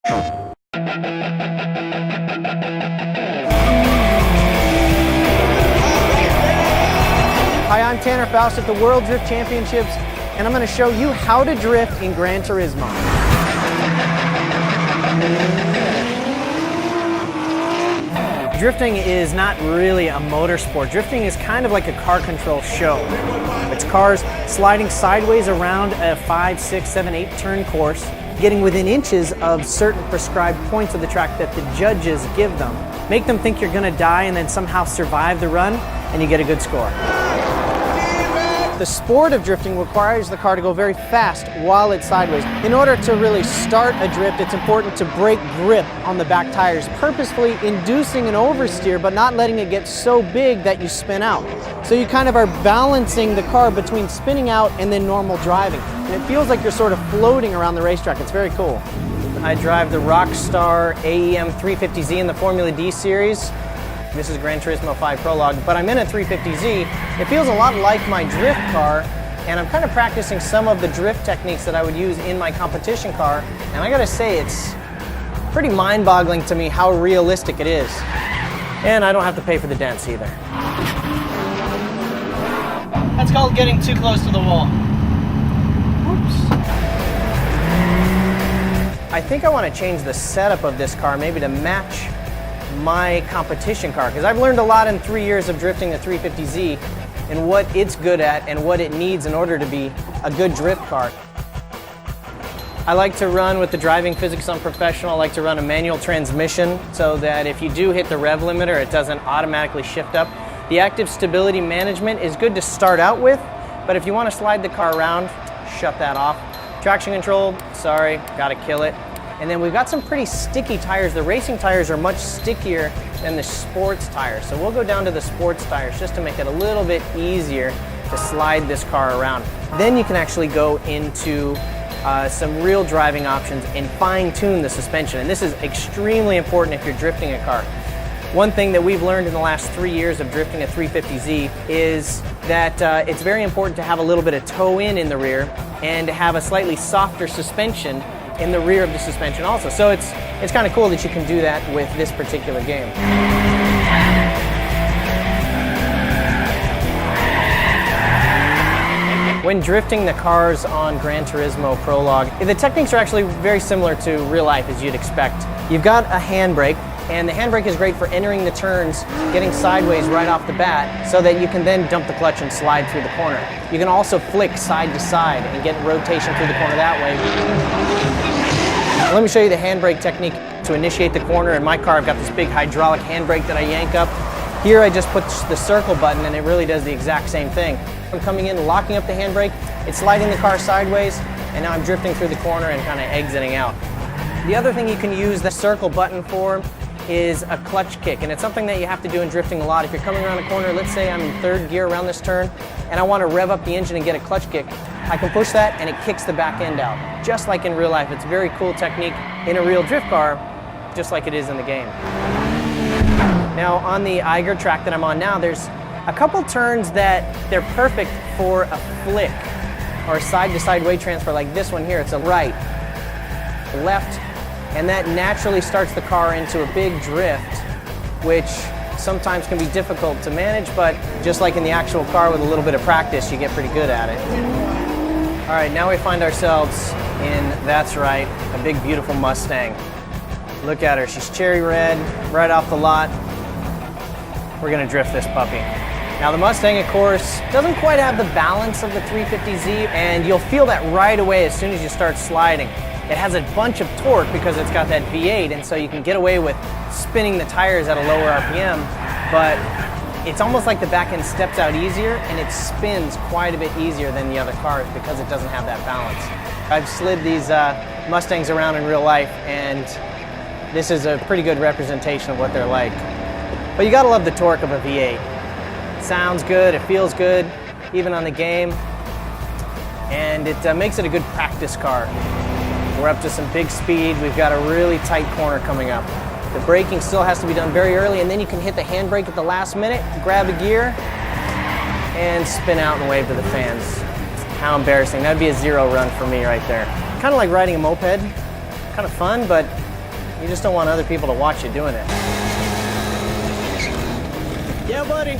Hi, I'm Tanner Foust at the World Drift Championships, and I'm going to show you how to drift in Gran Turismo. Drifting is not really a motorsport. Drifting is kind of like a car control show. It's cars sliding sideways around a 5, 6, 7, 8 turn course, getting within inches of certain prescribed points of the track that the judges give them. Make them think you're going to die and then somehow survive the run, and you get a good score. The sport of drifting requires the car to go very fast while it's sideways. In order to really start a drift, it's important to break grip on the back tires, purposefully inducing an oversteer but not letting it get so big that you spin out. So you kind of are balancing the car between spinning out and then normal driving. And it feels like you're sort of floating around the racetrack. It's very cool. I drive the Rockstar AEM 350Z in the Formula D series. This is Gran Turismo 5 Prologue, but I'm in a 350Z. It feels a lot like my drift car, and I'm kind of practicing some of the drift techniques that I would use in my competition car, and I gotta say, it's pretty mind-boggling to me how realistic it is. And I don't have to pay for the dents either. That's called getting too close to the wall. Oops. I think I want to change the setup of this car, maybe to match my competition car, because I've learned a lot in 3 years of drifting the 350Z and what it's good at and what it needs in order to be a good drift car. I like to run with the driving physics on professional. I like to run a manual transmission so that if you do hit the rev limiter, it doesn't automatically shift up. The active stability management is good to start out with, but if you want to slide the car around, shut that off. Traction control, sorry, gotta kill it. And then we've got some pretty sticky tires. The racing tires are much stickier than the sports tires. So we'll go down to the sports tires just to make it a little bit easier to slide this car around. Then you can actually go into some real driving options and fine-tune the suspension. And this is extremely important if you're drifting a car. One thing that we've learned in the last 3 years of drifting a 350Z is that it's very important to have a little bit of toe-in the rear and to have a slightly softer suspension in the rear of the suspension also. So it's kind of cool that you can do that with this particular game. When drifting the cars on Gran Turismo Prologue, the techniques are actually very similar to real life as you'd expect. You've got a handbrake, and the handbrake is great for entering the turns, getting sideways right off the bat, so that you can then dump the clutch and slide through the corner. You can also flick side to side and get rotation through the corner that way. Let me show you the handbrake technique to initiate the corner. In my car, I've got this big hydraulic handbrake that I yank up. Here, I just push the circle button, and it really does the exact same thing. I'm coming in, locking up the handbrake, it's sliding the car sideways, and now I'm drifting through the corner and kind of exiting out. The other thing you can use the circle button for is a clutch kick, and it's something that you have to do in drifting a lot. If you're coming around a corner, let's say I'm in third gear around this turn, and I want to rev up the engine and get a clutch kick, I can push that and it kicks the back end out. Just like in real life. It's a very cool technique in a real drift car, just like it is in the game. Now on the Eiger track that I'm on now, there's a couple turns that they're perfect for a flick or a side-to-side weight transfer like this one here. It's a right, left, and that naturally starts the car into a big drift, which sometimes can be difficult to manage, but just like in the actual car with a little bit of practice, you get pretty good at it. All right, now we find ourselves in, that's right, a big beautiful Mustang. Look at her, she's cherry red, right off the lot. We're gonna drift this puppy. Now the Mustang, of course, doesn't quite have the balance of the 350Z, and you'll feel that right away as soon as you start sliding. It has a bunch of torque because it's got that V8, and so you can get away with spinning the tires at a lower RPM, but it's almost like the back end steps out easier and it spins quite a bit easier than the other cars because it doesn't have that balance. I've slid these Mustangs around in real life, and this is a pretty good representation of what they're like. But you gotta love the torque of a V8. It sounds good, it feels good, even on the game, and it makes it a good practice car. We're up to some big speed. We've got a really tight corner coming up. The braking still has to be done very early, and then you can hit the handbrake at the last minute, grab a gear, and spin out and wave to the fans. How embarrassing. That'd be a 0 run for me right there. Kind of like riding a moped. Kind of fun, but You just don't want other people to watch you doing it. Yeah, buddy.